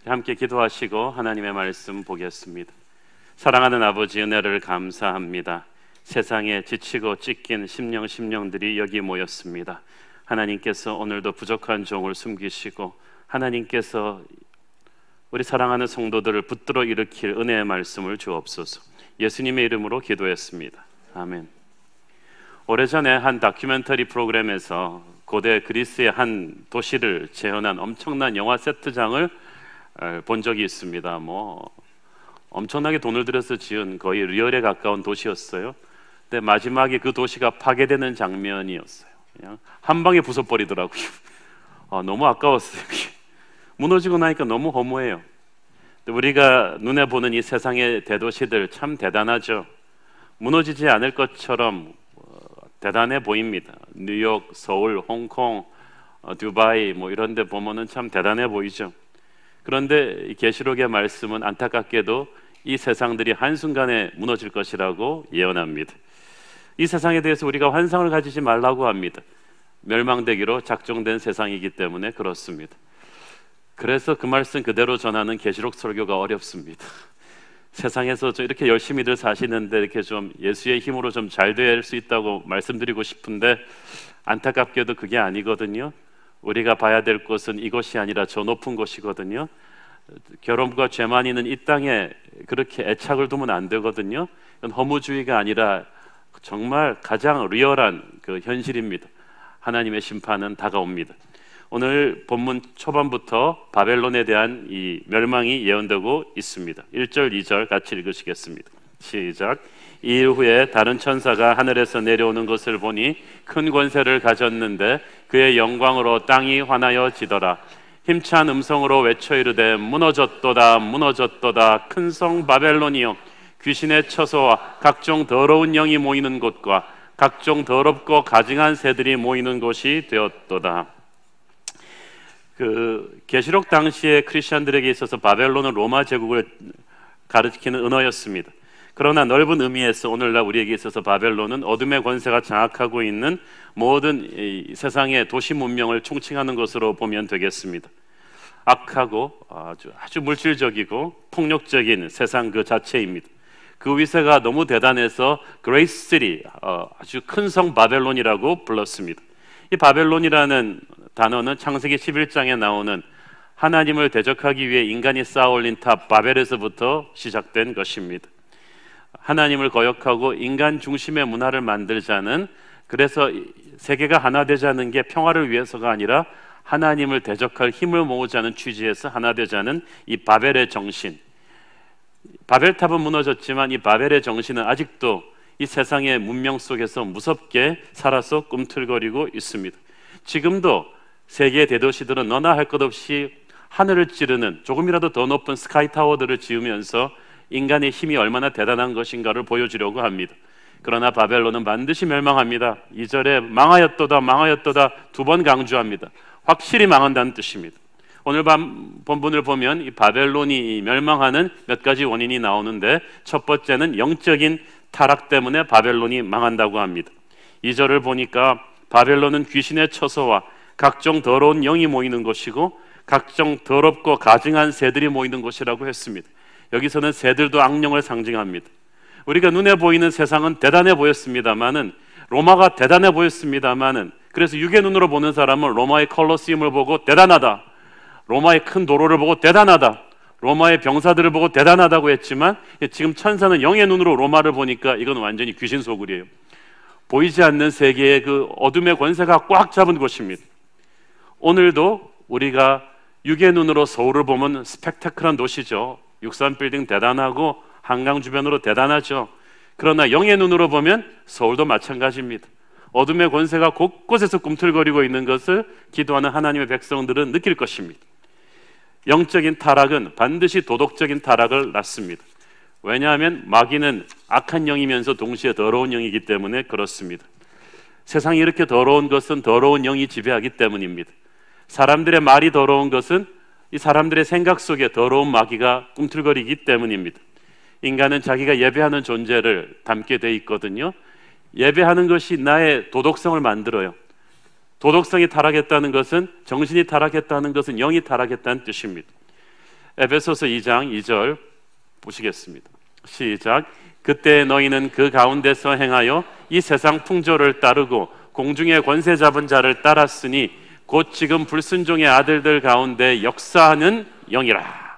함께 기도하시고 하나님의 말씀 보겠습니다. 사랑하는 아버지, 은혜를 감사합니다. 세상에 지치고 찢긴 심령들이 여기 모였습니다. 하나님께서 오늘도 부족한 종을 숨기시고 하나님께서 우리 사랑하는 성도들을 붙들어 일으킬 은혜의 말씀을 주옵소서. 예수님의 이름으로 기도했습니다. 아멘. 오래전에 한 다큐멘터리 프로그램에서 고대 그리스의 한 도시를 재현한 엄청난 영화 세트장을 본 적이 있습니다. 엄청나게 돈을 들여서 지은 거의 리얼에 가까운 도시였어요. 근데 마지막에 그 도시가 파괴되는 장면이었어요. 그냥 한 방에 부숴버리더라고요. 너무 아까웠어요. 무너지고 나니까 너무 허무해요. 우리가 눈에 보는 이 세상의 대도시들 참 대단하죠. 무너지지 않을 것처럼 대단해 보입니다. 뉴욕, 서울, 홍콩, 두바이 이런 데 보면은 참 대단해 보이죠. 그런데 이 계시록의 말씀은 안타깝게도 이 세상들이 한순간에 무너질 것이라고 예언합니다. 이 세상에 대해서 우리가 환상을 가지지 말라고 합니다. 멸망되기로 작정된 세상이기 때문에 그렇습니다. 그래서 그 말씀 그대로 전하는 계시록 설교가 어렵습니다. 세상에서 이렇게 열심히들 사시는데 이렇게 좀 예수의 힘으로 좀 잘 될 수 있다고 말씀드리고 싶은데 안타깝게도 그게 아니거든요. 우리가 봐야 될 곳은 이곳이 아니라 저 높은 곳이거든요. 결혼과 죄만 있는 이 땅에 그렇게 애착을 두면 안 되거든요. 이건 허무주의가 아니라 정말 가장 리얼한 그 현실입니다. 하나님의 심판은 다가옵니다. 오늘 본문 초반부터 바벨론에 대한 이 멸망이 예언되고 있습니다. 1절, 2절 같이 읽으시겠습니다. 시작. 이 일 후에 다른 천사가 하늘에서 내려오는 것을 보니 큰 권세를 가졌는데 그의 영광으로 땅이 환하여 지더라. 힘찬 음성으로 외쳐 이르되 무너졌도다 무너졌도다 큰 성 바벨론이여, 귀신의 처소와 각종 더러운 영이 모이는 곳과 각종 더럽고 가증한 새들이 모이는 곳이 되었도다. 계시록 당시의 크리스천들에게 있어서 바벨론은 로마 제국을 가리키는 언어였습니다. 그러나 넓은 의미에서 오늘날 우리에게 있어서 바벨론은 어둠의 권세가 장악하고 있는 모든 이 세상의 도시 문명을 총칭하는 것으로 보면 되겠습니다. 악하고 아주 물질적이고 폭력적인 세상 그 자체입니다. 그 위세가 너무 대단해서 그레이스리, 아주 큰 성 바벨론이라고 불렀습니다. 이 바벨론이라는 단어는 창세기 11장에 나오는 하나님을 대적하기 위해 인간이 쌓아올린 탑 바벨에서부터 시작된 것입니다. 하나님을 거역하고 인간 중심의 문화를 만들자는, 그래서 세계가 하나 되자는 게 평화를 위해서가 아니라 하나님을 대적할 힘을 모으자는 취지에서 하나 되자는 이 바벨의 정신. 바벨탑은 무너졌지만 이 바벨의 정신은 아직도 이 세상의 문명 속에서 무섭게 살아서 꿈틀거리고 있습니다. 지금도 세계의 대도시들은 너나 할 것 없이 하늘을 찌르는 조금이라도 더 높은 스카이타워들을 지으면서 인간의 힘이 얼마나 대단한 것인가를 보여주려고 합니다. 그러나 바벨론은 반드시 멸망합니다. 2절에 망하였도다 망하였도다 두 번 강조합니다. 확실히 망한다는 뜻입니다. 오늘 밤 본문을 보면 이 바벨론이 멸망하는 몇 가지 원인이 나오는데, 첫 번째는 영적인 타락 때문에 바벨론이 망한다고 합니다. 2절을 보니까 바벨론은 귀신의 처소와 각종 더러운 영이 모이는 곳이고 각종 더럽고 가증한 새들이 모이는 곳이라고 했습니다. 여기서는 새들도 악령을 상징합니다. 우리가 눈에 보이는 세상은 대단해 보였습니다만은, 로마가 대단해 보였습니다만은, 그래서 육의 눈으로 보는 사람은 로마의 콜로세움을 보고 대단하다, 로마의 큰 도로를 보고 대단하다, 로마의 병사들을 보고 대단하다고 했지만, 지금 천사는 영의 눈으로 로마를 보니까 이건 완전히 귀신 소굴이에요. 보이지 않는 세계의 그 어둠의 권세가 꽉 잡은 곳입니다. 오늘도 우리가 육의 눈으로 서울을 보면 스펙타클한 도시죠. 63빌딩 대단하고 한강 주변으로 대단하죠. 그러나 영의 눈으로 보면 서울도 마찬가지입니다. 어둠의 권세가 곳곳에서 꿈틀거리고 있는 것을 기도하는 하나님의 백성들은 느낄 것입니다. 영적인 타락은 반드시 도덕적인 타락을 낳습니다. 왜냐하면 마귀는 악한 영이면서 동시에 더러운 영이기 때문에 그렇습니다. 세상이 이렇게 더러운 것은 더러운 영이 지배하기 때문입니다. 사람들의 말이 더러운 것은 이 사람들의 생각 속에 더러운 마귀가 꿈틀거리기 때문입니다. 인간은 자기가 예배하는 존재를 담게 돼 있거든요. 예배하는 것이 나의 도덕성을 만들어요. 도덕성이 타락했다는 것은, 정신이 타락했다는 것은 영이 타락했다는 뜻입니다. 에베소서 2장 2절 보시겠습니다. 시작. 그때 너희는 그 가운데서 행하여 이 세상 풍조를 따르고 공중의 권세 잡은 자를 따랐으니 곧 지금 불순종의 아들들 가운데 역사하는 영이라.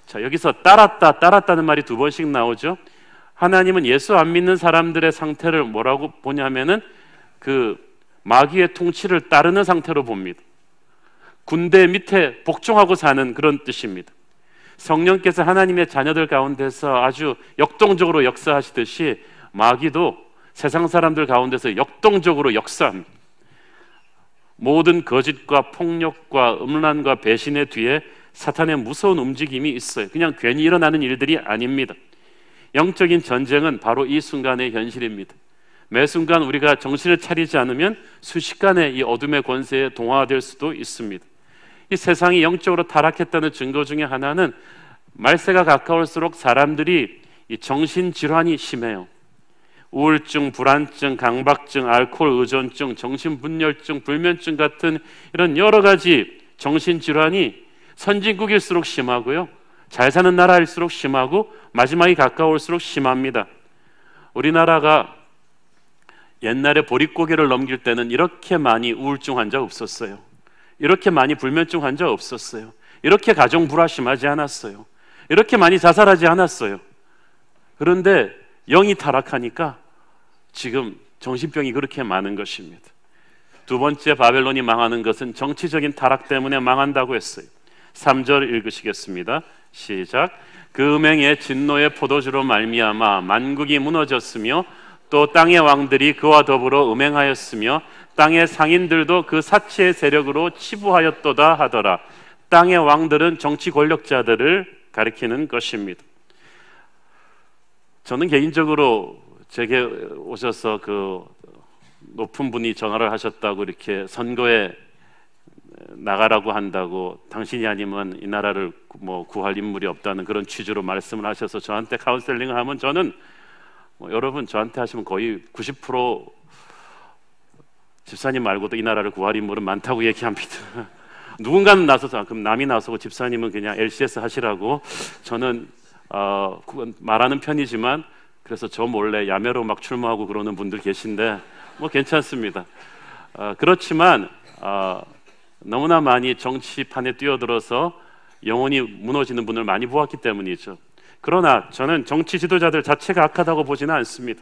자, 여기서 따랐다는 말이 두 번씩 나오죠. 하나님은 예수 안 믿는 사람들의 상태를 뭐라고 보냐면은 그 마귀의 통치를 따르는 상태로 봅니다. 군대 밑에 복종하고 사는 그런 뜻입니다. 성령께서 하나님의 자녀들 가운데서 아주 역동적으로 역사하시듯이 마귀도 세상 사람들 가운데서 역동적으로 역사합니다. 모든 거짓과 폭력과 음란과 배신의 뒤에 사탄의 무서운 움직임이 있어요. 그냥 괜히 일어나는 일들이 아닙니다. 영적인 전쟁은 바로 이 순간의 현실입니다. 매 순간 우리가 정신을 차리지 않으면 순식간에 이 어둠의 권세에 동화될 수도 있습니다. 이 세상이 영적으로 타락했다는 증거 중에 하나는 말세가 가까울수록 사람들이 이 정신질환이 심해요. 우울증, 불안증, 강박증, 알코올 의존증, 정신분열증, 불면증 같은 이런 여러 가지 정신질환이 선진국일수록 심하고요, 잘 사는 나라일수록 심하고 마지막이 가까울수록 심합니다. 우리나라가 옛날에 보릿고개를 넘길 때는 이렇게 많이 우울증 환자 없었어요. 이렇게 많이 불면증 환자 없었어요. 이렇게 가정 불화 심하지 않았어요. 이렇게 많이 자살하지 않았어요. 그런데 영이 타락하니까 지금 정신병이 그렇게 많은 것입니다. 두 번째 바벨론이 망하는 것은 정치적인 타락 때문에 망한다고 했어요. 3절 읽으시겠습니다. 시작. 그 음행의 진노의 포도주로 말미암아 만국이 무너졌으며 또 땅의 왕들이 그와 더불어 음행하였으며 땅의 상인들도 그 사치의 세력으로 치부하였도다 하더라. 땅의 왕들은 정치 권력자들을 가리키는 것입니다. 저는 개인적으로 제게 오셔서 그 높은 분이 전화를 하셨다고 이렇게 선거에 나가라고 한다고 당신이 아니면 이 나라를 뭐 구할 인물이 없다는 그런 취지로 말씀을 하셔서 저한테 카운셀링을 하면 저는 여러분 저한테 하시면 거의 90% 집사님 말고도 이 나라를 구할 인물은 많다고 얘기합니다. 누군가는 나서서 그럼 남이 나서고 집사님은 그냥 LCS 하시라고 저는 말하는 편이지만 그래서 저 몰래 야매로 막 출마하고 그러는 분들 계신데 뭐 괜찮습니다. 그렇지만 너무나 많이 정치판에 뛰어들어서 영혼이 무너지는 분을 많이 보았기 때문이죠. 그러나 저는 정치 지도자들 자체가 악하다고 보지는 않습니다.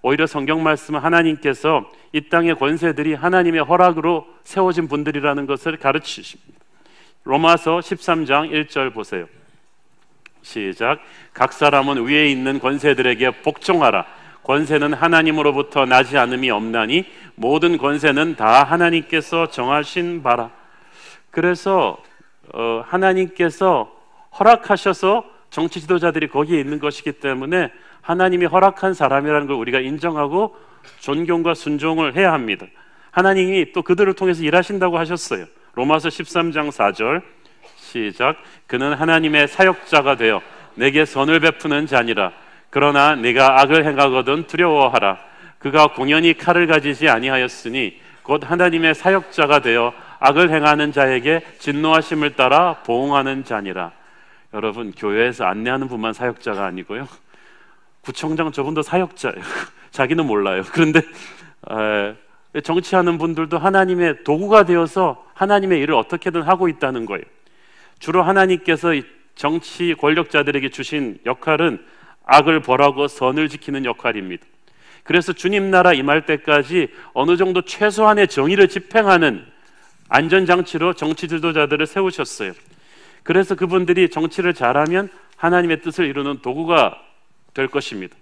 오히려 성경 말씀은 하나님께서 이 땅의 권세들이 하나님의 허락으로 세워진 분들이라는 것을 가르치십니다. 로마서 13장 1절 보세요. 시작. 각 사람은 위에 있는 권세들에게 복종하라. 권세는 하나님으로부터 나지 않음이 없나니 모든 권세는 다 하나님께서 정하신 바라. 그래서 하나님께서 허락하셔서 정치 지도자들이 거기에 있는 것이기 때문에 하나님이 허락한 사람이라는 걸 우리가 인정하고 존경과 순종을 해야 합니다. 하나님이 또 그들을 통해서 일하신다고 하셨어요. 로마서 13장 4절 시작. 그는 하나님의 사역자가 되어 내게 선을 베푸는 자니라. 그러나 네가 악을 행하거든 두려워하라. 그가 공연히 칼을 가지지 아니하였으니 곧 하나님의 사역자가 되어 악을 행하는 자에게 진노하심을 따라 보응하는 자니라. 여러분, 교회에서 안내하는 분만 사역자가 아니고요, 구청장 저분도 사역자예요. 자기는 몰라요. 그런데 정치하는 분들도 하나님의 도구가 되어서 하나님의 일을 어떻게든 하고 있다는 거예요. 주로 하나님께서 정치 권력자들에게 주신 역할은 악을 벌하고 선을 지키는 역할입니다. 그래서 주님 나라 임할 때까지 어느 정도 최소한의 정의를 집행하는 안전장치로 정치 지도자들을 세우셨어요. 그래서 그분들이 정치를 잘하면 하나님의 뜻을 이루는 도구가 될 것입니다.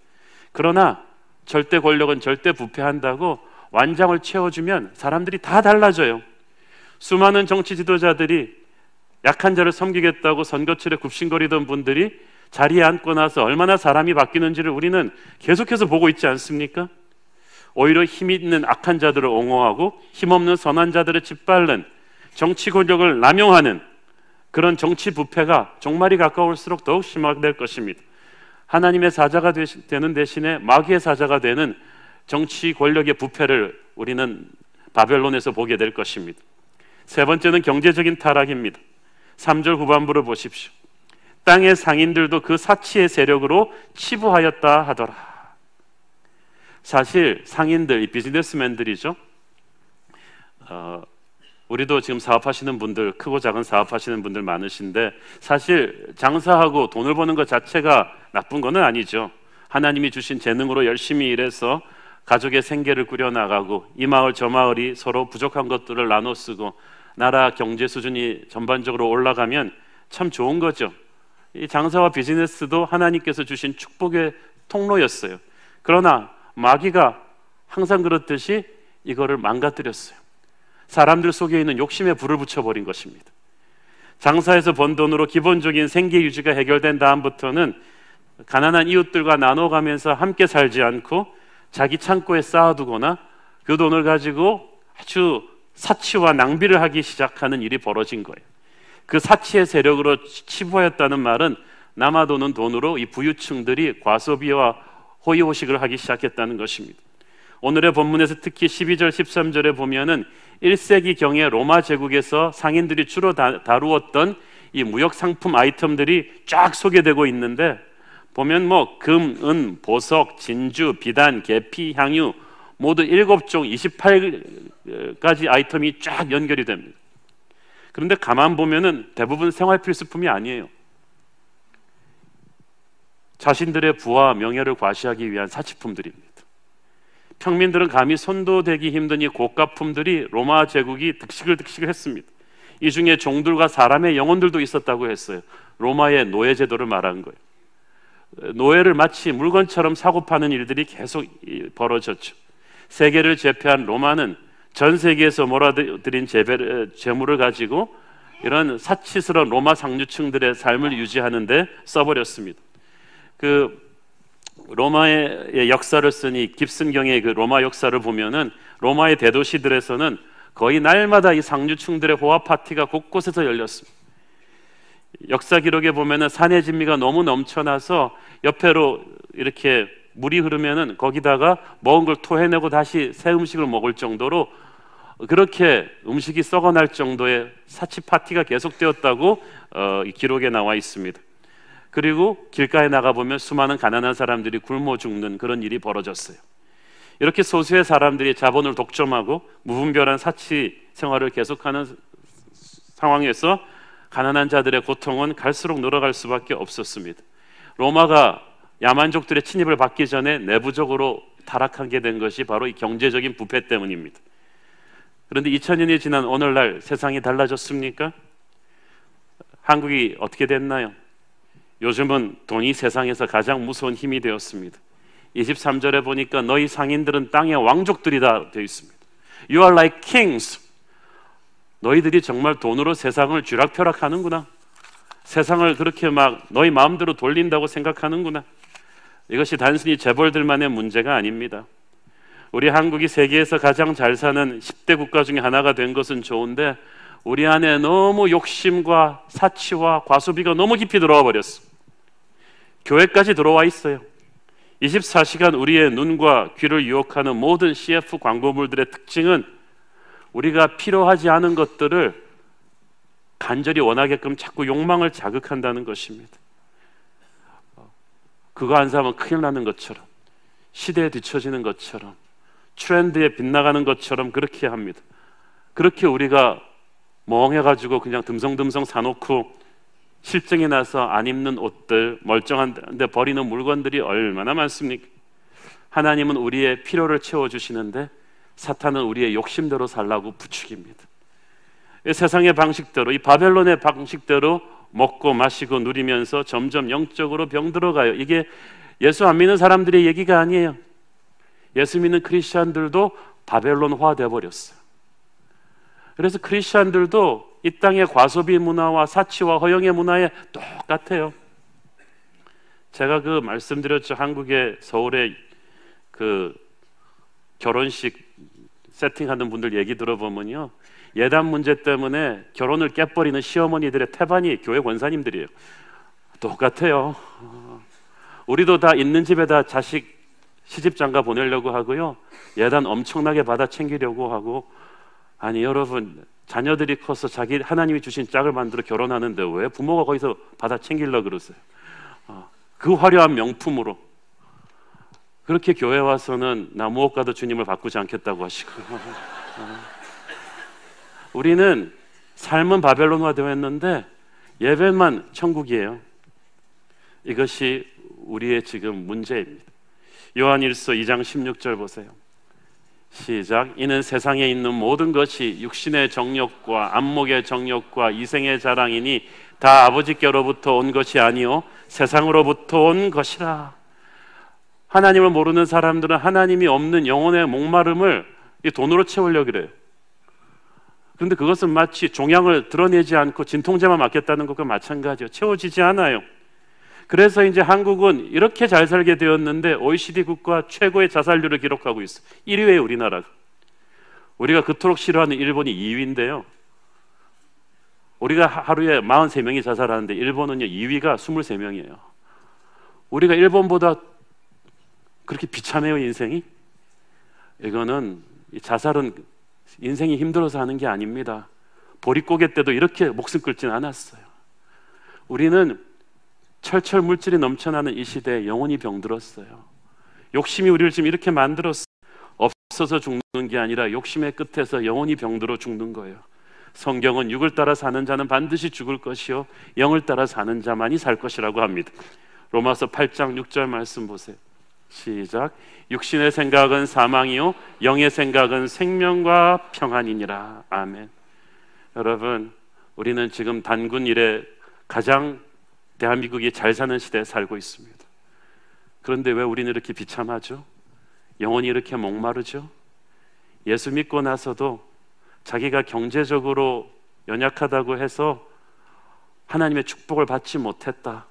그러나 절대 권력은 절대 부패한다고 완장을 채워주면 사람들이 다 달라져요. 수많은 정치 지도자들이 약한 자를 섬기겠다고 선거철에 굽신거리던 분들이 자리에 앉고 나서 얼마나 사람이 바뀌는지를 우리는 계속해서 보고 있지 않습니까? 오히려 힘 있는 악한 자들을 옹호하고 힘없는 선한 자들을 짓밟는 정치 권력을 남용하는 그런 정치 부패가 종말이 가까울수록 더욱 심화될 것입니다. 하나님의 사자가 되는 대신에 마귀의 사자가 되는 정치 권력의 부패를 우리는 바벨론에서 보게 될 것입니다. 세 번째는 경제적인 타락입니다. 3절 후반부를 보십시오. 땅의 상인들도 그 사치의 세력으로 치부하였다 하더라. 사실 상인들, 이 비즈니스맨들이죠. 우리도 지금 사업하시는 분들, 크고 작은 사업하시는 분들 많으신데 사실 장사하고 돈을 버는 것 자체가 나쁜 건 아니죠. 하나님이 주신 재능으로 열심히 일해서 가족의 생계를 꾸려나가고 이 마을 저 마을이 서로 부족한 것들을 나눠 쓰고 나라 경제 수준이 전반적으로 올라가면 참 좋은 거죠. 이 장사와 비즈니스도 하나님께서 주신 축복의 통로였어요. 그러나 마귀가 항상 그렇듯이 이거를 망가뜨렸어요. 사람들 속에 있는 욕심에 불을 붙여버린 것입니다. 장사에서 번 돈으로 기본적인 생계 유지가 해결된 다음부터는 가난한 이웃들과 나눠가면서 함께 살지 않고 자기 창고에 쌓아두거나 그 돈을 가지고 아주 사치와 낭비를 하기 시작하는 일이 벌어진 거예요. 그 사치의 세력으로 치부하였다는 말은 남아도는 돈으로 이 부유층들이 과소비와 호의호식을 하기 시작했다는 것입니다. 오늘의 본문에서 특히 12절 13절에 보면은 1세기경에 로마 제국에서 상인들이 주로 다루었던 이 무역 상품 아이템들이 쫙 소개되고 있는데 보면 뭐 금, 은, 보석, 진주, 비단, 계피, 향유 모두 7종 28가지 아이템이 쫙 연결이 됩니다. 그런데 가만 보면은 대부분 생활 필수품이 아니에요. 자신들의 부와 명예를 과시하기 위한 사치품들입니다. 평민들은 감히 손도 대기 힘든 이 고가품들이 로마 제국이 득식을 했습니다. 이 중에 종들과 사람의 영혼들도 있었다고 했어요. 로마의 노예 제도를 말한 거예요. 노예를 마치 물건처럼 사고 파는 일들이 계속 벌어졌죠. 세계를 제패한 로마는 전 세계에서 몰아들인 재물을 가지고 이런 사치스러운 로마 상류층들의 삶을 유지하는 데 써버렸습니다. 그 로마의 역사를 쓴 이 깁슨경의 그 로마 역사를 보면은 로마의 대도시들에서는 거의 날마다 이 상류층들의 호화 파티가 곳곳에서 열렸습니다. 역사 기록에 보면은 산의 진미가 너무 넘쳐나서 옆에로 이렇게 물이 흐르면은 거기다가 먹은 걸 토해내고 다시 새 음식을 먹을 정도로 그렇게 음식이 썩어날 정도의 사치 파티가 계속되었다고 이 기록에 나와 있습니다. 그리고 길가에 나가보면 수많은 가난한 사람들이 굶어 죽는 그런 일이 벌어졌어요. 이렇게 소수의 사람들이 자본을 독점하고 무분별한 사치 생활을 계속하는 상황에서 가난한 자들의 고통은 갈수록 늘어갈 수밖에 없었습니다. 로마가 야만족들의 침입을 받기 전에 내부적으로 타락하게 된 것이 바로 이 경제적인 부패 때문입니다. 그런데 2000년이 지난 오늘날 세상이 달라졌습니까? 한국이 어떻게 됐나요? 요즘은 돈이 세상에서 가장 무서운 힘이 되었습니다. 23절에 보니까 너희 상인들은 땅의 왕족들이다 되어 있습니다. You are like kings. 너희들이 정말 돈으로 세상을 쥐락펴락하는구나. 세상을 그렇게 막 너희 마음대로 돌린다고 생각하는구나. 이것이 단순히 재벌들만의 문제가 아닙니다. 우리 한국이 세계에서 가장 잘 사는 10대 국가 중에 하나가 된 것은 좋은데 우리 안에 너무 욕심과 사치와 과소비가 너무 깊이 들어와 버렸어. 교회까지 들어와 있어요. 24시간 우리의 눈과 귀를 유혹하는 모든 CF 광고물들의 특징은 우리가 필요하지 않은 것들을 간절히 원하게끔 자꾸 욕망을 자극한다는 것입니다. 그거 안 사면 큰일 나는 것처럼, 시대에 뒤처지는 것처럼, 트렌드에 빗나가는 것처럼 그렇게 합니다. 그렇게 우리가 멍해가지고 그냥 듬성듬성 사놓고 실증이 나서 안 입는 옷들, 멀쩡한데 버리는 물건들이 얼마나 많습니까? 하나님은 우리의 필요를 채워주시는데 사탄은 우리의 욕심대로 살라고 부추깁니다. 이 세상의 방식대로, 이 바벨론의 방식대로 먹고 마시고 누리면서 점점 영적으로 병들어가요. 이게 예수 안 믿는 사람들의 얘기가 아니에요. 예수 믿는 크리스찬들도 바벨론화 되어버렸어요. 그래서 크리스찬들도 이 땅의 과소비 문화와 사치와 허영의 문화에 똑같아요. 제가 그 말씀드렸죠. 한국의 서울의 그 결혼식 세팅하는 분들 얘기 들어보면요, 예단 문제 때문에 결혼을 깨버리는 시어머니들의 태반이 교회 권사님들이에요. 똑같아요. 우리도 다 있는 집에다 자식 시집장가 보내려고 하고요, 예단 엄청나게 받아 챙기려고 하고. 아니 여러분, 자녀들이 커서 자기 하나님이 주신 짝을 만들어 결혼하는데 왜 부모가 거기서 받아 챙기려고 그러세요? 그 화려한 명품으로 그렇게 교회 와서는 나 무엇과도 주님을 바꾸지 않겠다고 하시고 우리는 삶은 바벨론화 되어 있는데 예배만 천국이에요. 이것이 우리의 지금 문제입니다. 요한일서 2장 16절 보세요. 시작. 이는 세상에 있는 모든 것이 육신의 정욕과 안목의 정욕과 이생의 자랑이니 다 아버지께로부터 온 것이 아니요 세상으로부터 온 것이라. 하나님을 모르는 사람들은 하나님이 없는 영혼의 목마름을 이 돈으로 채우려고 그래요. 그런데 그것은 마치 종양을 드러내지 않고 진통제만 맞겠다는 것과 마찬가지예요. 채워지지 않아요. 그래서 이제 한국은 이렇게 잘 살게 되었는데 OECD 국가 최고의 자살률을 기록하고 있어요. 1위예요, 우리나라가. 우리가 그토록 싫어하는 일본이 2위인데요. 우리가 하루에 43명이 자살하는데 일본은요 2위가 23명이에요. 우리가 일본보다 그렇게 비참해요, 인생이? 이거는 자살은 인생이 힘들어서 하는 게 아닙니다. 보릿고개 때도 이렇게 목숨 끊진 않았어요. 우리는 철철 물질이 넘쳐나는 이 시대에 영혼이 병들었어요. 욕심이 우리를 지금 이렇게 만들었어요. 없어서 죽는 게 아니라 욕심의 끝에서 영혼이 병들어 죽는 거예요. 성경은 육을 따라 사는 자는 반드시 죽을 것이요 영을 따라 사는 자만이 살 것이라고 합니다. 로마서 8장 6절 말씀 보세요. 시작. 육신의 생각은 사망이요 영의 생각은 생명과 평안이니라. 아멘. 여러분, 우리는 지금 단군 이래 가장 대한민국이 잘 사는 시대에 살고 있습니다. 그런데 왜 우리는 이렇게 비참하죠? 영혼이 이렇게 목마르죠? 예수 믿고 나서도 자기가 경제적으로 연약하다고 해서 하나님의 축복을 받지 못했다.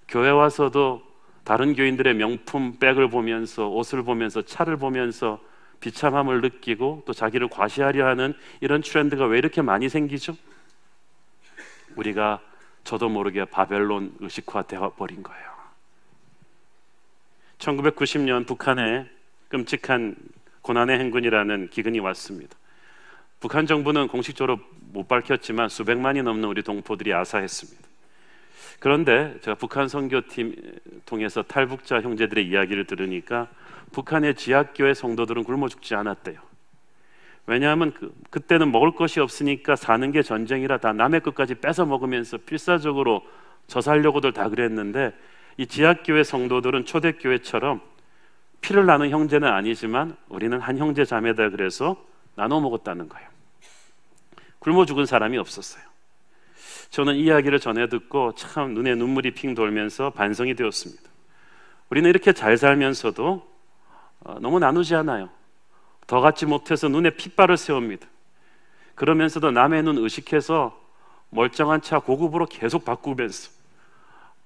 교회 와서도 다른 교인들의 명품 백을 보면서 옷을 보면서 차를 보면서 비참함을 느끼고 또 자기를 과시하려 하는 이런 트렌드가 왜 이렇게 많이 생기죠? 우리가 저도 모르게 바벨론 의식화 되어 버린 거예요. 1990년 북한에 끔찍한 고난의 행군이라는 기근이 왔습니다. 북한 정부는 공식적으로 못 밝혔지만 수백만이 넘는 우리 동포들이 아사했습니다. 그런데 제가 북한 선교팀 통해서 탈북자 형제들의 이야기를 들으니까 북한의 지하교회 성도들은 굶어 죽지 않았대요. 왜냐하면 그때는 먹을 것이 없으니까 사는 게 전쟁이라 다 남의 것까지 뺏어 먹으면서 필사적으로 저 살려고들 다 그랬는데 이 지하교회 성도들은 초대교회처럼 피를 나눈 형제는 아니지만 우리는 한 형제 자매다 그래서 나눠 먹었다는 거예요. 굶어 죽은 사람이 없었어요. 저는 이 이야기를 전해 듣고 참 눈에 눈물이 핑 돌면서 반성이 되었습니다. 우리는 이렇게 잘 살면서도 너무 나누지 않아요. 더 갖지 못해서 눈에 핏발을 세웁니다. 그러면서도 남의 눈 의식해서 멀쩡한 차 고급으로 계속 바꾸면서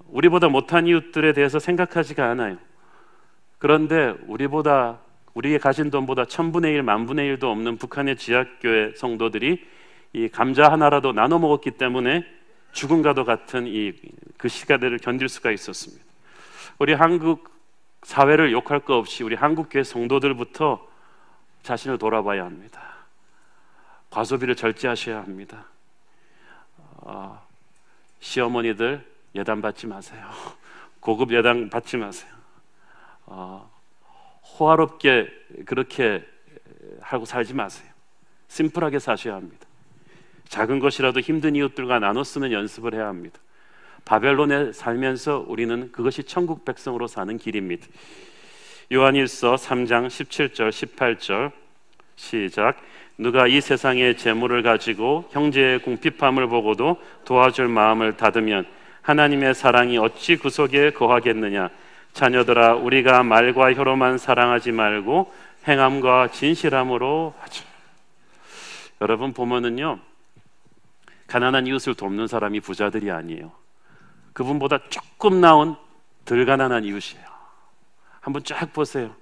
우리보다 못한 이웃들에 대해서 생각하지가 않아요. 그런데 우리의 가진 돈보다 1000분의 1, 10,000분의 1도 없는 북한의 지하교회 성도들이 이 감자 하나라도 나눠 먹었기 때문에 죽음과도 같은 그 시간들을 견딜 수가 있었습니다. 우리 한국 사회를 욕할 거 없이 우리 한국교회 성도들부터 자신을 돌아봐야 합니다. 과소비를 절제하셔야 합니다. 시어머니들 예단 받지 마세요. 고급 예단 받지 마세요. 호화롭게 그렇게 하고 살지 마세요. 심플하게 사셔야 합니다. 작은 것이라도 힘든 이웃들과 나눠 쓰는 연습을 해야 합니다. 바벨론에 살면서 우리는 그것이 천국 백성으로 사는 길입니다. 요한일서 3장 17절 18절 시작. 누가 이 세상의 재물을 가지고 형제의 궁핍함을 보고도 도와줄 마음을 닫으면 하나님의 사랑이 어찌 그 속에 거하겠느냐. 자녀들아, 우리가 말과 혀로만 사랑하지 말고 행함과 진실함으로 하자. 여러분 보면은요, 가난한 이웃을 돕는 사람이 부자들이 아니에요. 그분보다 조금 나은 덜 가난한 이웃이에요. 한번 쫙 보세요.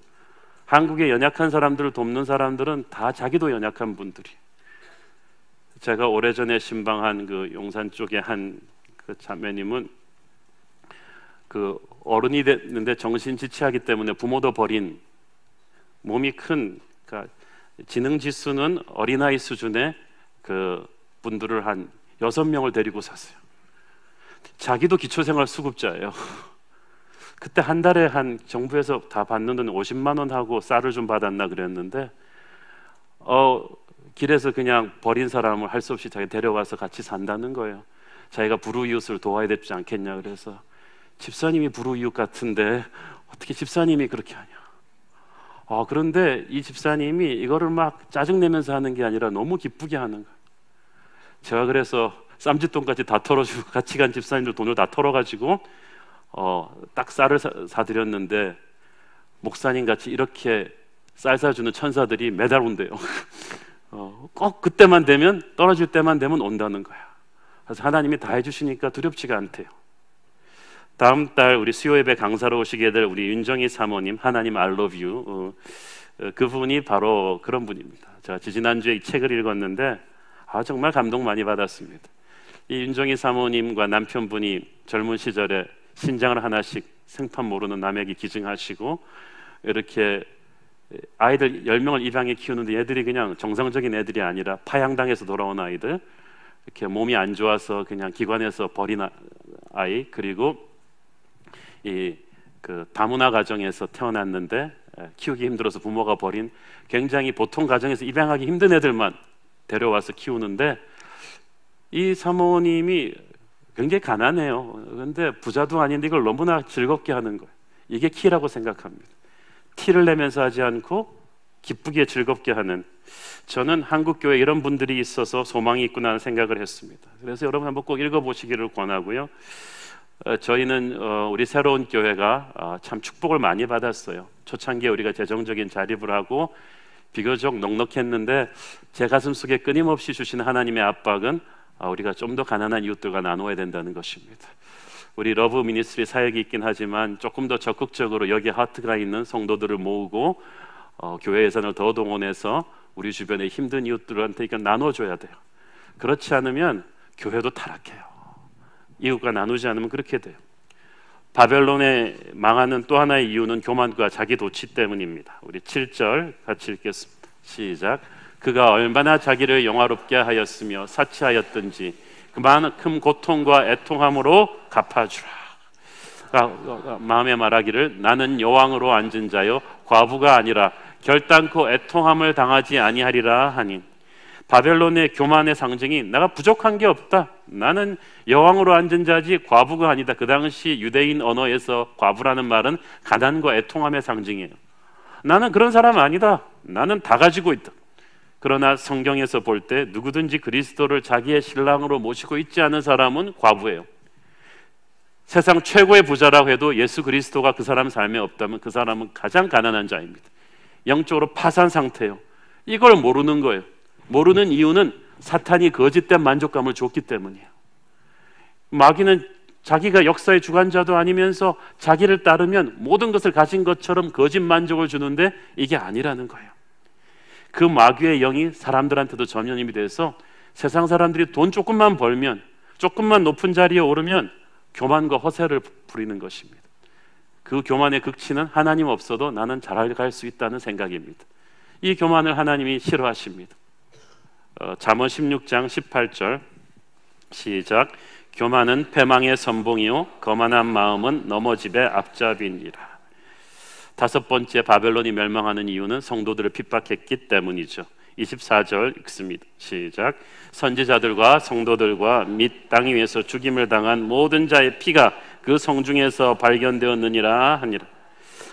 한국의 연약한 사람들을 돕는 사람들은 다 자기도 연약한 분들이. 제가 오래전에 신방한 그 용산 쪽에 한 그 자매님은 그 어른이 됐는데 정신지체하기 때문에 부모도 버린 몸이 큰, 그러니까 지능 지수는 어린아이 수준의 그 분들을 한 6명을 데리고 샀어요. 자기도 기초생활 수급자예요. 그때 한 달에 한 정부에서 다 받는 돈 50만 원 하고 쌀을 좀 받았나 그랬는데 길에서 그냥 버린 사람을 할 수 없이 자기 데려와서 같이 산다는 거예요. 자기가 불우이웃을 도와야 되지 않겠냐 그래서 집사님이 불우이웃 같은데 어떻게 집사님이 그렇게 하냐. 그런데 이 집사님이 이거를 막 짜증내면서 하는 게 아니라 너무 기쁘게 하는 거예요. 제가 그래서 쌈짓돈까지 다 털어주고 같이 간 집사님들 돈을 다 털어가지고 딱 쌀을 사드렸는데 목사님 같이 이렇게 쌀 사주는 천사들이 매달 온대요. 꼭 그때만 되면 떨어질 때만 되면 온다는 거야. 그래서 하나님이 다 해주시니까 두렵지가 않대요. 다음 달 우리 수요예배 강사로 오시게 될 우리 윤정희 사모님, 하나님 I love you, 그분이 바로 그런 분입니다. 제가 지난주에 이 책을 읽었는데 정말 감동 많이 받았습니다. 이 윤정희 사모님과 남편분이 젊은 시절에 신장을 하나씩 생판 모르는 남에게 기증하시고 이렇게 아이들 10명을 입양해 키우는데 얘들이 그냥 정상적인 애들이 아니라 파양당해서 돌아온 아이들, 이렇게 몸이 안 좋아서 그냥 기관에서 버린 아이, 그리고 그 다문화 가정에서 태어났는데 키우기 힘들어서 부모가 버린 굉장히 보통 가정에서 입양하기 힘든 애들만 데려와서 키우는데 이 사모님이 굉장히 가난해요. 그런데 부자도 아닌데 이걸 너무나 즐겁게 하는 거예요. 이게 키라고 생각합니다. 티를 내면서 하지 않고 기쁘게 즐겁게 하는, 저는 한국 교회에 이런 분들이 있어서 소망이 있구나 하는 생각을 했습니다. 그래서 여러분 한번 꼭 읽어보시기를 권하고요. 저희는 우리 새로운 교회가 참 축복을 많이 받았어요. 초창기에 우리가 재정적인 자립을 하고 비교적 넉넉했는데 제 가슴 속에 끊임없이 주시는 하나님의 압박은 우리가 좀 더 가난한 이웃들과 나누어야 된다는 것입니다. 우리 러브 미니스트리 사역이 있긴 하지만 조금 더 적극적으로 여기에 하트가 있는 성도들을 모으고 교회 예산을 더 동원해서 우리 주변의 힘든 이웃들한테 이렇게 나눠줘야 돼요. 그렇지 않으면 교회도 타락해요. 이웃과 나누지 않으면 그렇게 돼요. 바벨론에 망하는 또 하나의 이유는 교만과 자기 도취 때문입니다. 우리 7절 같이 읽겠습니다. 시작. 그가 얼마나 자기를 영화롭게 하였으며 사치하였든지 그만큼 고통과 애통함으로 갚아주라. 마음에 말하기를 나는 여왕으로 앉은 자요 과부가 아니라 결단코 애통함을 당하지 아니하리라 하니, 바벨론의 교만의 상징이 내가 부족한 게 없다, 나는 여왕으로 앉은 자지 과부가 아니다. 그 당시 유대인 언어에서 과부라는 말은 가난과 애통함의 상징이에요. 나는 그런 사람 아니다, 나는 다 가지고 있다. 그러나 성경에서 볼 때 누구든지 그리스도를 자기의 신랑으로 모시고 있지 않은 사람은 과부예요. 세상 최고의 부자라고 해도 예수 그리스도가 그 사람 삶에 없다면 그 사람은 가장 가난한 자입니다. 영적으로 파산 상태예요. 이걸 모르는 거예요. 모르는 이유는 사탄이 거짓된 만족감을 줬기 때문이에요. 마귀는 자기가 역사의 주관자도 아니면서 자기를 따르면 모든 것을 가진 것처럼 거짓 만족을 주는데 이게 아니라는 거예요. 그 마귀의 영이 사람들한테도 전염이 돼서 세상 사람들이 돈 조금만 벌면, 조금만 높은 자리에 오르면 교만과 허세를 부리는 것입니다. 그 교만의 극치는 하나님 없어도 나는 잘 갈 수 있다는 생각입니다. 이 교만을 하나님이 싫어하십니다. 잠언 16장 18절 시작. 교만은 패망의 선봉이요 거만한 마음은 넘어집의 앞잡이니라. 다섯 번째, 바벨론이 멸망하는 이유는 성도들을 핍박했기 때문이죠. 24절 읽습니다. 시작. 선지자들과 성도들과 및 땅 위에서 죽임을 당한 모든 자의 피가 그 성중에서 발견되었느니라 하니라.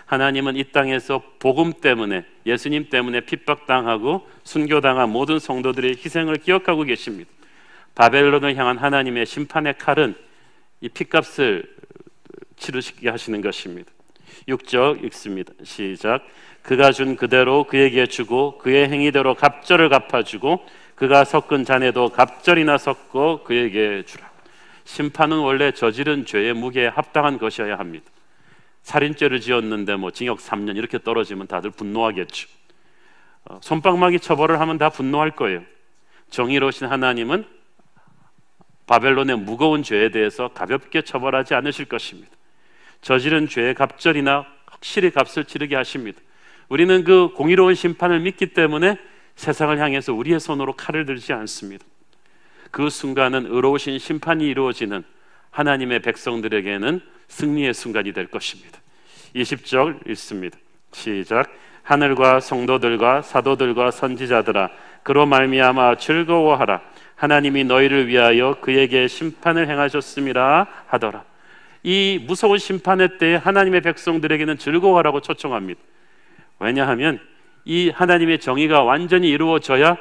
하나님은 이 땅에서 복음 때문에, 예수님 때문에 핍박당하고 순교당한 모든 성도들의 희생을 기억하고 계십니다. 바벨론을 향한 하나님의 심판의 칼은 이 핏값을 치르시게 하시는 것입니다. 6절 읽습니다. 시작. 그가 준 그대로 그에게 주고 그의 행위대로 갑절을 갚아주고 그가 섞은 잔에도 갑절이나 섞어 그에게 주라. 심판은 원래 저지른 죄의 무게에 합당한 것이어야 합니다. 살인죄를 지었는데 징역 3년 이렇게 떨어지면 다들 분노하겠죠. 솜방망이 처벌을 하면 다 분노할 거예요. 정의로우신 하나님은 바벨론의 무거운 죄에 대해서 가볍게 처벌하지 않으실 것입니다. 저지른 죄의 갑절이나 확실히 값을 치르게 하십니다. 우리는 그 공의로운 심판을 믿기 때문에 세상을 향해서 우리의 손으로 칼을 들지 않습니다. 그 순간은 의로우신 심판이 이루어지는 하나님의 백성들에게는 승리의 순간이 될 것입니다. 20절 읽습니다. 시작. 하늘과 성도들과 사도들과 선지자들아, 그로 말미암아 즐거워하라. 하나님이 너희를 위하여 그에게 심판을 행하셨음이라 하더라. 이 무서운 심판의 때에 하나님의 백성들에게는 즐거워하라고 초청합니다. 왜냐하면 이 하나님의 정의가 완전히 이루어져야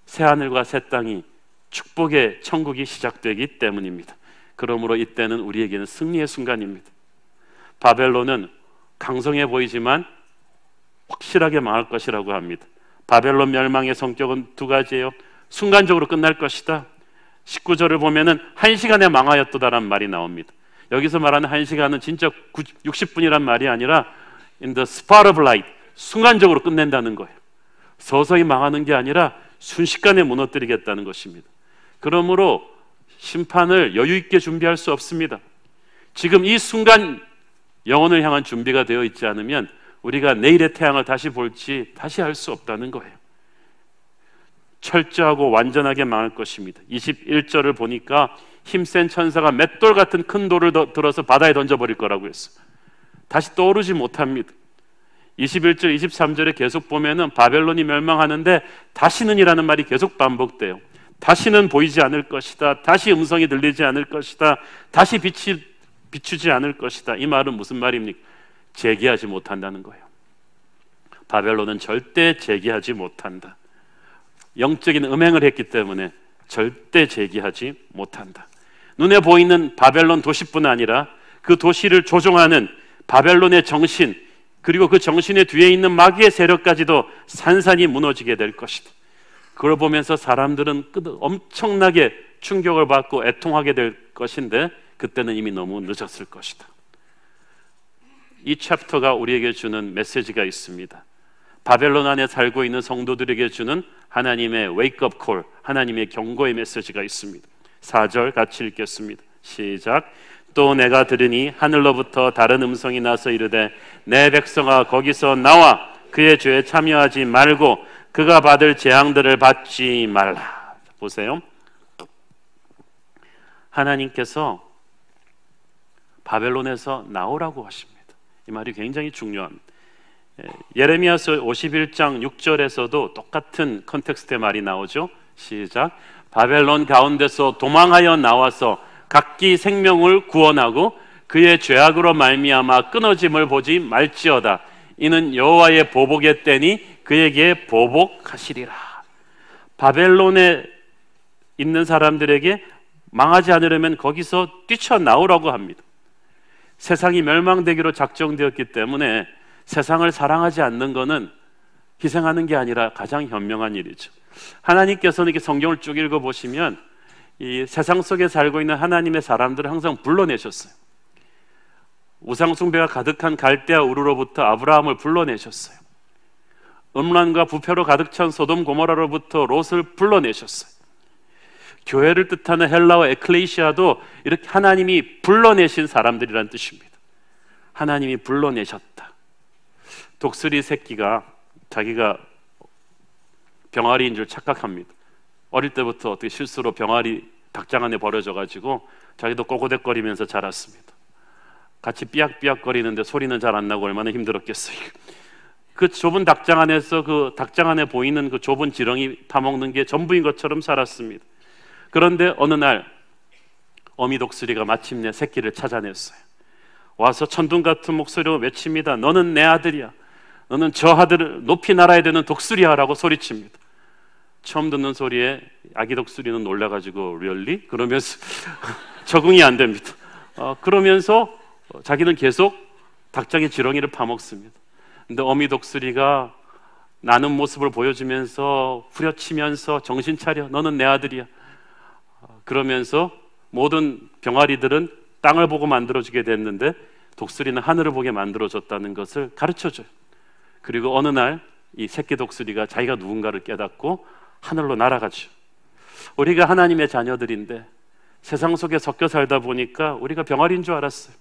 새하늘과 새 땅이 축복의 천국이 시작되기 때문입니다. 그러므로 이때는 우리에게는 승리의 순간입니다. 바벨론은 강성해 보이지만 확실하게 망할 것이라고 합니다. 바벨론 멸망의 성격은 두 가지예요. 순간적으로 끝날 것이다. 19절을 보면은 1시간에 망하였도다라는 말이 나옵니다. 여기서 말하는 1시간은 진짜 60분이란 말이 아니라 in the spot of light, 순간적으로 끝낸다는 거예요. 서서히 망하는 게 아니라 순식간에 무너뜨리겠다는 것입니다. 그러므로 심판을 여유 있게 준비할 수 없습니다. 지금 이 순간 영혼을 향한 준비가 되어 있지 않으면 우리가 내일의 태양을 다시 볼지 다시 알 수 없다는 거예요. 철저하고 완전하게 망할 것입니다. 21절을 보니까 힘센 천사가 맷돌 같은 큰 돌을 들어서 바다에 던져버릴 거라고 했어요. 다시 떠오르지 못합니다. 21절, 23절에 계속 보면은 바벨론이 멸망하는데 다시는 이라는 말이 계속 반복돼요. 다시는 보이지 않을 것이다. 다시 음성이 들리지 않을 것이다. 다시 빛이 비추지 않을 것이다. 이 말은 무슨 말입니까? 재기하지 못한다는 거예요. 바벨론은 절대 재기하지 못한다. 영적인 음행을 했기 때문에 절대 재기하지 못한다. 눈에 보이는 바벨론 도시뿐 아니라 그 도시를 조종하는 바벨론의 정신, 그리고 그 정신의 뒤에 있는 마귀의 세력까지도 산산이 무너지게 될 것이다. 그걸 보면서 사람들은 엄청나게 충격을 받고 애통하게 될 것인데 그때는 이미 너무 늦었을 것이다. 이 챕터가 우리에게 주는 메시지가 있습니다. 바벨론 안에 살고 있는 성도들에게 주는 하나님의 웨이크업 콜, 하나님의 경고의 메시지가 있습니다. 4절 같이 읽겠습니다. 시작. 또 내가 들으니 하늘로부터 다른 음성이 나서 이르되 내 백성아 거기서 나와 그의 죄에 참여하지 말고 그가 받을 재앙들을 받지 말라. 보세요. 하나님께서 바벨론에서 나오라고 하십니다. 이 말이 굉장히 중요합니다. 예레미야서 51장 6절에서도 똑같은 컨텍스트의 말이 나오죠. 시작. 바벨론 가운데서 도망하여 나와서 각기 생명을 구원하고 그의 죄악으로 말미암아 끊어짐을 보지 말지어다. 이는 여호와의 보복의 때니 그에게 보복하시리라. 바벨론에 있는 사람들에게 망하지 않으려면 거기서 뛰쳐나오라고 합니다. 세상이 멸망되기로 작정되었기 때문에 세상을 사랑하지 않는 것은 희생하는 게 아니라 가장 현명한 일이죠. 하나님께서는 이렇게 성경을 쭉 읽어보시면 이 세상 속에 살고 있는 하나님의 사람들을 항상 불러내셨어요. 우상숭배가 가득한 갈대아 우르로부터 아브라함을 불러내셨어요. 음란과 부패로 가득 찬 소돔 고모라로부터 롯을 불러내셨어요. 교회를 뜻하는 헬라어 에클레시아도 이렇게 하나님이 불러내신 사람들이란 뜻입니다. 하나님이 불러내셨다. 독수리 새끼가 자기가 병아리인 줄 착각합니다. 어릴 때부터 어떻게 실수로 병아리 닭장 안에 버려져가지고 자기도 꼬고대거리면서 자랐습니다. 같이 삐약삐약거리는데 소리는 잘 안 나고 얼마나 힘들었겠어요. 그 좁은 닭장 안에서 그 닭장 안에 보이는 그 좁은 지렁이 파먹는 게 전부인 것처럼 살았습니다. 그런데 어느 날 어미 독수리가 마침내 새끼를 찾아냈어요. 와서 천둥 같은 목소리로 외칩니다. 너는 내 아들이야. 너는 저 아들을 높이 날아야 되는 독수리야 라고 소리칩니다. 처음 듣는 소리에 아기 독수리는 놀라가지고 really? 그러면서 적응이 안 됩니다. 그러면서 자기는 계속 닭장의 지렁이를 파먹습니다. 근데 어미 독수리가 나는 모습을 보여주면서 후려치면서 정신 차려. 너는 내 아들이야. 그러면서 모든 병아리들은 땅을 보고 만들어주게 됐는데 독수리는 하늘을 보게 만들어줬다는 것을 가르쳐줘요. 그리고 어느 날 이 새끼 독수리가 자기가 누군가를 깨닫고 하늘로 날아가죠. 우리가 하나님의 자녀들인데 세상 속에 섞여 살다 보니까 우리가 병아리인 줄 알았어요.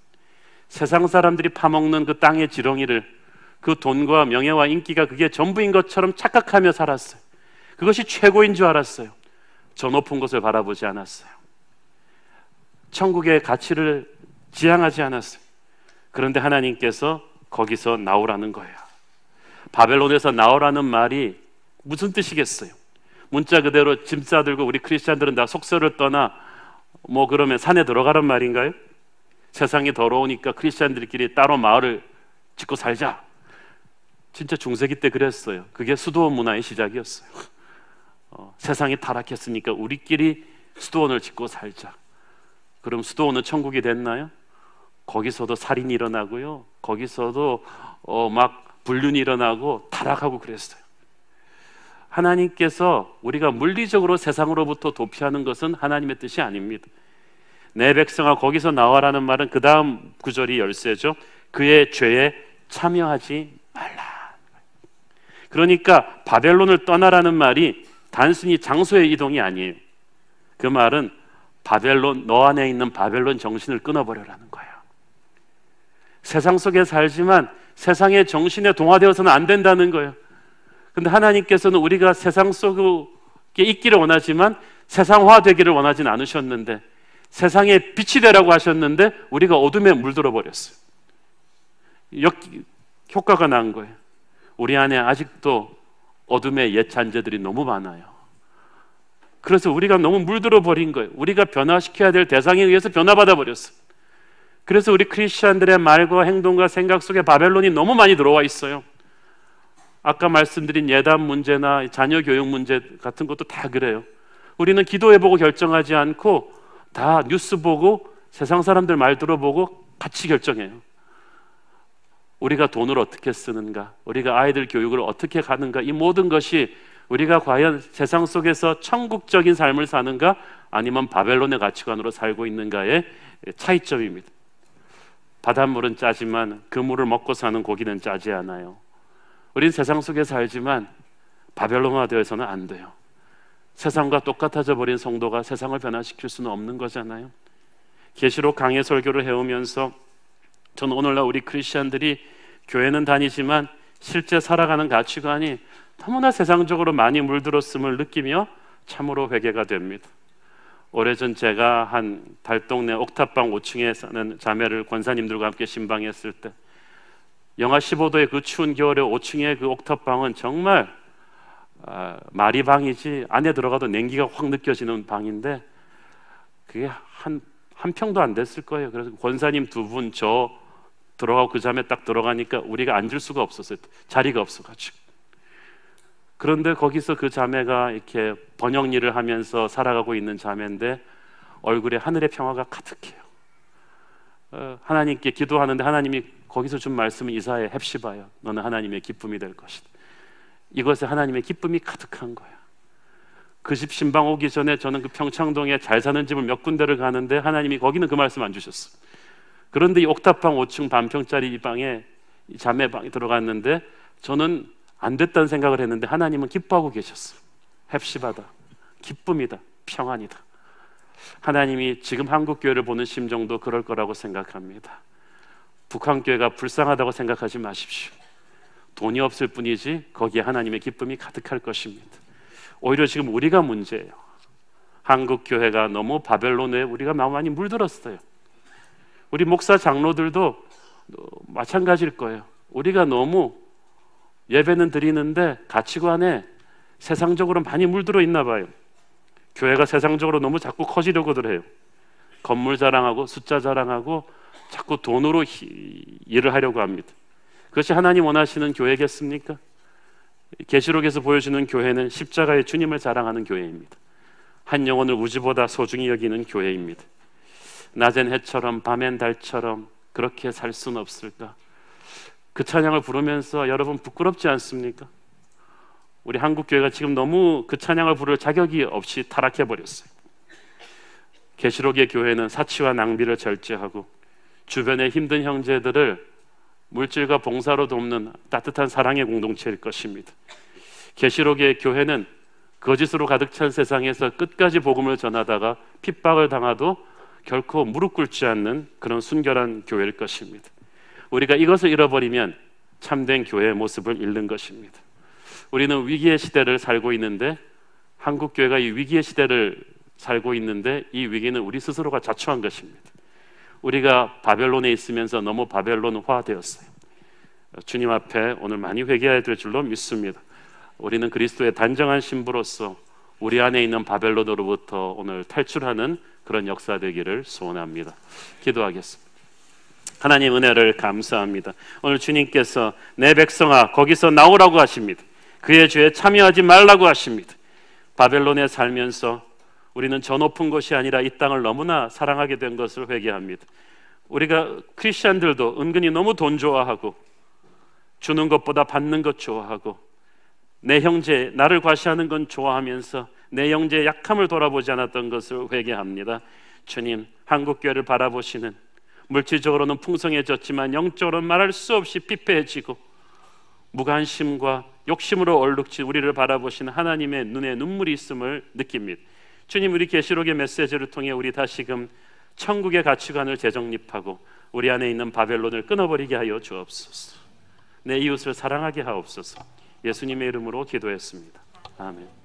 세상 사람들이 파먹는 그 땅의 지렁이를 그 돈과 명예와 인기가 그게 전부인 것처럼 착각하며 살았어요. 그것이 최고인 줄 알았어요. 저 높은 곳을 바라보지 않았어요. 천국의 가치를 지향하지 않았어요. 그런데 하나님께서 거기서 나오라는 거예요. 바벨론에서 나오라는 말이 무슨 뜻이겠어요? 문자 그대로 짐 싸들고 우리 크리스찬들은 다 속세를 떠나 그러면 산에 들어가란 말인가요? 세상이 더러우니까 크리스찬들끼리 따로 마을을 짓고 살자. 진짜 중세기 때 그랬어요. 그게 수도원 문화의 시작이었어요. 세상이 타락했으니까 우리끼리 수도원을 짓고 살자. 그럼 수도원은 천국이 됐나요? 거기서도 살인이 일어나고요. 거기서도 막 불륜이 일어나고 타락하고 그랬어요. 하나님께서 우리가 물리적으로 세상으로부터 도피하는 것은 하나님의 뜻이 아닙니다. 내 백성아 거기서 나와라는 말은 그 다음 구절이 열쇠죠. 그의 죄에 참여하지 말라. 그러니까 바벨론을 떠나라는 말이 단순히 장소의 이동이 아니에요. 그 말은 너 안에 있는 바벨론 정신을 끊어버려라는 거예요. 세상 속에 살지만 세상의 정신에 동화되어서는 안 된다는 거예요. 근데 하나님께서는 우리가 세상 속에 있기를 원하지만 세상화되기를 원하진 않으셨는데, 세상에 빛이 되라고 하셨는데 우리가 어둠에 물들어 버렸어요. 효과가 난 거예요. 우리 안에 아직도 어둠의 옛 잔재들이 너무 많아요. 그래서 우리가 너무 물들어 버린 거예요. 우리가 변화시켜야 될 대상에 의해서 변화받아 버렸어요. 그래서 우리 크리스천들의 말과 행동과 생각 속에 바벨론이 너무 많이 들어와 있어요. 아까 말씀드린 예단 문제나 자녀 교육 문제 같은 것도 다 그래요. 우리는 기도해보고 결정하지 않고 다 뉴스 보고 세상 사람들 말 들어보고 같이 결정해요. 우리가 돈을 어떻게 쓰는가, 우리가 아이들 교육을 어떻게 가는가, 이 모든 것이 우리가 과연 세상 속에서 천국적인 삶을 사는가 아니면 바벨론의 가치관으로 살고 있는가의 차이점입니다. 바닷물은 짜지만 그 물을 먹고 사는 고기는 짜지 않아요. 우린 세상 속에 살지만 바벨론화 되어서는 안 돼요. 세상과 똑같아져 버린 성도가 세상을 변화시킬 수는 없는 거잖아요. 계시록 강해 설교를 해오면서 저는 오늘날 우리 크리스천들이 교회는 다니지만 실제 살아가는 가치관이 너무나 세상적으로 많이 물들었음을 느끼며 참으로 회개가 됩니다. 오래전 제가 한 달동네 옥탑방 5층에 사는 자매를 권사님들과 함께 신방했을 때 영하 15도의 그 추운 겨울에 5층의 그 옥탑방은 정말 마리방이지 안에 들어가도 냉기가 확 느껴지는 방인데 그게 한 평도 안 됐을 거예요. 그래서 권사님 두 분, 저 들어가고 그 자매 딱 들어가니까 우리가 앉을 수가 없었어요. 자리가 없어가지고. 그런데 거기서 그 자매가 이렇게 번역 일을 하면서 살아가고 있는 자매인데 얼굴에 하늘의 평화가 가득해요. 하나님께 기도하는데 하나님이 거기서 준 말씀은 이사야 헵시바야, 너는 하나님의 기쁨이 될 것이다. 이것에 하나님의 기쁨이 가득한 거야. 그 집 신방 오기 전에 저는 그 평창동에 잘 사는 집을 몇 군데를 가는데 하나님이 거기는 그 말씀 안 주셨어. 그런데 이 옥탑방 5층 반평짜리 이 방에, 이 자매 방에 들어갔는데 저는 안 됐다는 생각을 했는데 하나님은 기뻐하고 계셨어. 헵시바다, 기쁨이다, 평안이다. 하나님이 지금 한국교회를 보는 심정도 그럴 거라고 생각합니다. 북한교회가 불쌍하다고 생각하지 마십시오. 돈이 없을 뿐이지 거기에 하나님의 기쁨이 가득할 것입니다. 오히려 지금 우리가 문제예요. 한국교회가 너무 바벨론에 우리가 많이 물들었어요. 우리 목사 장로들도 마찬가지일 거예요. 우리가 너무 예배는 드리는데 가치관에 세상적으로 많이 물들어 있나 봐요. 교회가 세상적으로 너무 자꾸 커지려고들 해요. 건물 자랑하고 숫자 자랑하고 자꾸 돈으로 일을 하려고 합니다. 그것이 하나님 원하시는 교회겠습니까? 계시록에서 보여주는 교회는 십자가의 주님을 자랑하는 교회입니다. 한 영혼을 우주보다 소중히 여기는 교회입니다. 낮엔 해처럼 밤엔 달처럼 그렇게 살 수는 없을까? 그 찬양을 부르면서 여러분 부끄럽지 않습니까? 우리 한국교회가 지금 너무 그 찬양을 부를 자격이 없이 타락해버렸어요. 계시록의 교회는 사치와 낭비를 절제하고 주변의 힘든 형제들을 물질과 봉사로 돕는 따뜻한 사랑의 공동체일 것입니다. 계시록의 교회는 거짓으로 가득 찬 세상에서 끝까지 복음을 전하다가 핍박을 당하도 결코 무릎 꿇지 않는 그런 순결한 교회일 것입니다. 우리가 이것을 잃어버리면 참된 교회의 모습을 잃는 것입니다. 우리는 위기의 시대를 살고 있는데 한국 교회가 이 위기의 시대를 살고 있는데 이 위기는 우리 스스로가 자초한 것입니다. 우리가 바벨론에 있으면서 너무 바벨론화 되었어요. 주님 앞에 오늘 많이 회개해야 될 줄로 믿습니다. 우리는 그리스도의 단정한 신부로서 우리 안에 있는 바벨론으로부터 오늘 탈출하는 그런 역사 되기를 소원합니다. 기도하겠습니다. 하나님 은혜를 감사합니다. 오늘 주님께서 내 백성아 거기서 나오라고 하십니다. 그의 죄에 참여하지 말라고 하십니다. 바벨론에 살면서 우리는 저 높은 곳이 아니라 이 땅을 너무나 사랑하게 된 것을 회개합니다. 우리가 크리스천들도 은근히 너무 돈 좋아하고 주는 것보다 받는 것 좋아하고 내 형제 나를 과시하는 건 좋아하면서 내 형제의 약함을 돌아보지 않았던 것을 회개합니다. 주님, 한국교회를 바라보시는 물질적으로는 풍성해졌지만 영적으로는 말할 수 없이 피폐해지고 무관심과 욕심으로 얼룩진 우리를 바라보시는 하나님의 눈에 눈물이 있음을 느낍니다. 주님, 우리 계시록의 메시지를 통해 우리 다시금 천국의 가치관을 재정립하고 우리 안에 있는 바벨론을 끊어버리게 하여 주옵소서. 내 이웃을 사랑하게 하옵소서. 예수님의 이름으로 기도했습니다. 아멘.